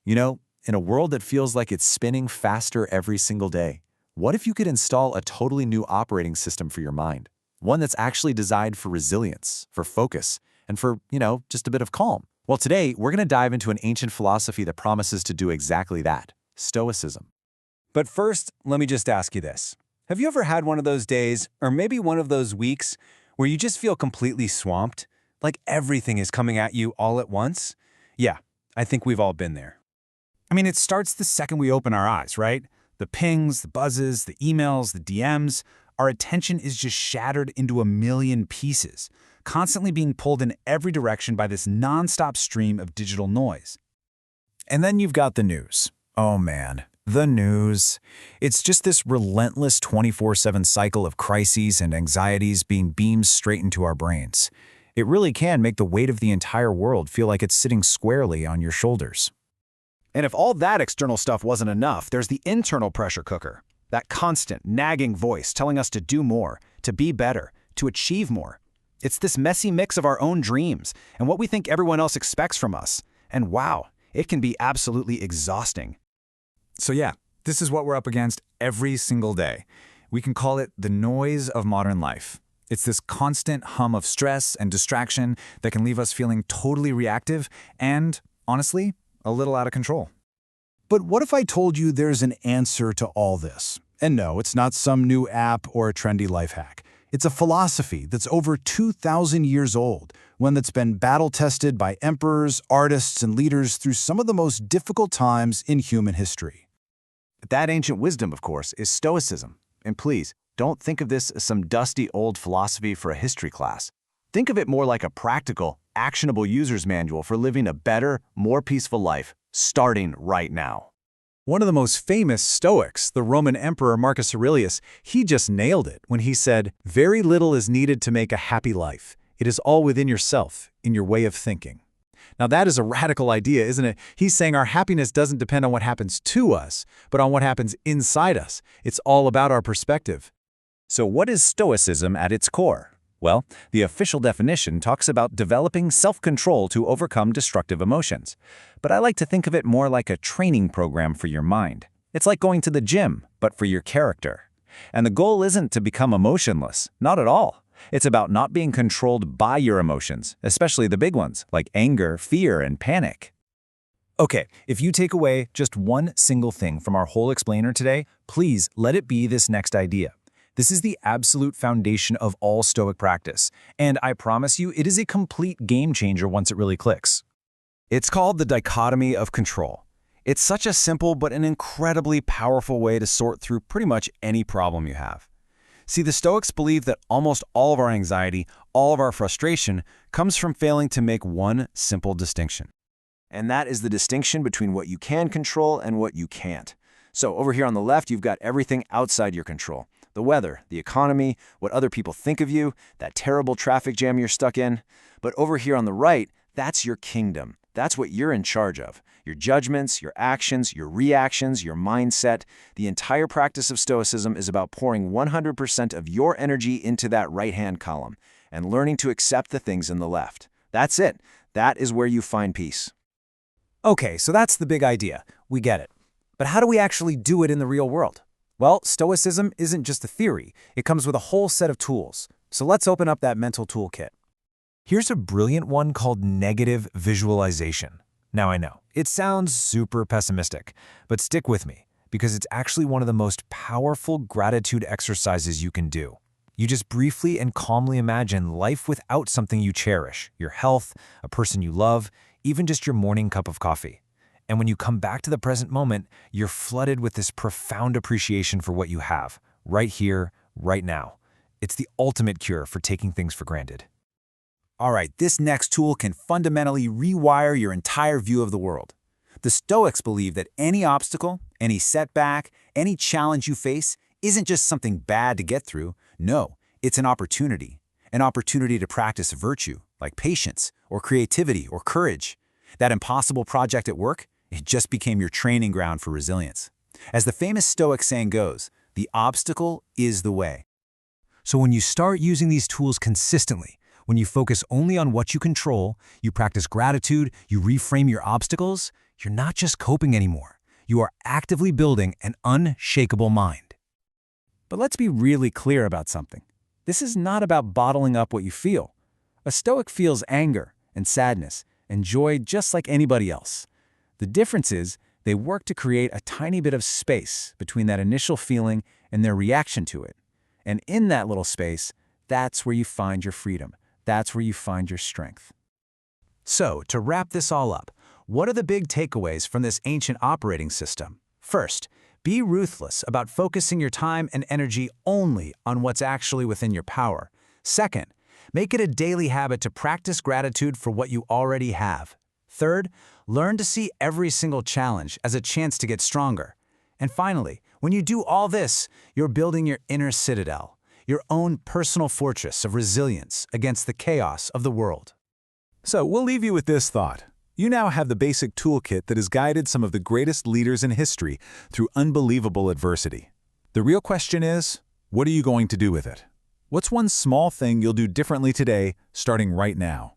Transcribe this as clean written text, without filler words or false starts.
You know, in a world that feels like it's spinning faster every single day, what if you could install a totally new operating system for your mind? One that's actually designed for resilience, for focus, and for, just a bit of calm. Well, today, we're going to dive into an ancient philosophy that promises to do exactly that, Stoicism. But first, let me just ask you this. Have you ever had one of those days, or maybe one of those weeks, where you just feel completely swamped? Like everything is coming at you all at once? Yeah, I think we've all been there. I mean, it starts the second we open our eyes, right? The pings, the buzzes, the emails, the DMs. Our attention is just shattered into a million pieces, constantly being pulled in every direction by this nonstop stream of digital noise. And then you've got the news. Oh man, the news. It's just this relentless 24/7 cycle of crises and anxieties being beamed straight into our brains. It really can make the weight of the entire world feel like it's sitting squarely on your shoulders. And if all that external stuff wasn't enough, there's the internal pressure cooker. That constant, nagging voice telling us to do more, to be better, to achieve more. It's this messy mix of our own dreams and what we think everyone else expects from us. And wow, it can be absolutely exhausting. So yeah, this is what we're up against every single day. We can call it the noise of modern life. It's this constant hum of stress and distraction that can leave us feeling totally reactive and, honestly, a little out of control. But what if I told you there's an answer to all this? And no, it's not some new app or a trendy life hack. It's a philosophy that's over 2,000 years old, one that's been battle-tested by emperors, artists, and leaders through some of the most difficult times in human history. That ancient wisdom, of course, is Stoicism. And please, don't think of this as some dusty old philosophy for a history class. Think of it more like a practical, actionable user's manual for living a better, more peaceful life, starting right now. One of the most famous Stoics, the Roman Emperor Marcus Aurelius, he just nailed it when he said, "Very little is needed to make a happy life. It is all within yourself, in your way of thinking." Now that is a radical idea, isn't it? He's saying our happiness doesn't depend on what happens to us, but on what happens inside us. It's all about our perspective. So what is Stoicism at its core? Well, the official definition talks about developing self-control to overcome destructive emotions. But I like to think of it more like a training program for your mind. It's like going to the gym, but for your character. And the goal isn't to become emotionless, not at all. It's about not being controlled by your emotions, especially the big ones, like anger, fear, and panic. Okay, if you take away just one single thing from our whole explainer today, please let it be this next idea. This is the absolute foundation of all Stoic practice, and I promise you it is a complete game changer once it really clicks. It's called the dichotomy of control. It's such a simple but an incredibly powerful way to sort through pretty much any problem you have. See, the Stoics believe that almost all of our anxiety, all of our frustration, comes from failing to make one simple distinction. And that is the distinction between what you can control and what you can't. So over here on the left, you've got everything outside your control. The weather, the economy, what other people think of you, that terrible traffic jam you're stuck in. But over here on the right, that's your kingdom. That's what you're in charge of. Your judgments, your actions, your reactions, your mindset. The entire practice of Stoicism is about pouring 100% of your energy into that right-hand column and learning to accept the things in the left. That's it. That is where you find peace. Okay, so that's the big idea. We get it. But how do we actually do it in the real world? Well, Stoicism isn't just a theory. It comes with a whole set of tools. So let's open up that mental toolkit. Here's a brilliant one called negative visualization. Now I know, it sounds super pessimistic, but stick with me, because it's actually one of the most powerful gratitude exercises you can do. You just briefly and calmly imagine life without something you cherish, your health, a person you love, even just your morning cup of coffee. And when you come back to the present moment, you're flooded with this profound appreciation for what you have, right here, right now. It's the ultimate cure for taking things for granted. All right, this next tool can fundamentally rewire your entire view of the world. The Stoics believe that any obstacle, any setback, any challenge you face isn't just something bad to get through. No, it's an opportunity to practice a virtue, like patience, or creativity, or courage. That impossible project at work, it just became your training ground for resilience. As the famous Stoic saying goes, the obstacle is the way. So when you start using these tools consistently, when you focus only on what you control, you practice gratitude, you reframe your obstacles, You're not just coping anymore. You are actively building an unshakable mind. But let's be really clear about something. This is not about bottling up what you feel. A Stoic feels anger and sadness and joy just like anybody else. The difference is they work to create a tiny bit of space between that initial feeling and their reaction to it. And in that little space, that's where you find your freedom. That's where you find your strength. So, to wrap this all up, what are the big takeaways from this ancient operating system? First, be ruthless about focusing your time and energy only on what's actually within your power. Second, make it a daily habit to practice gratitude for what you already have. Third, learn to see every single challenge as a chance to get stronger. And finally, when you do all this, you're building your inner citadel, your own personal fortress of resilience against the chaos of the world. So we'll leave you with this thought. You now have the basic toolkit that has guided some of the greatest leaders in history through unbelievable adversity. The real question is, what are you going to do with it? What's one small thing you'll do differently today, starting right now?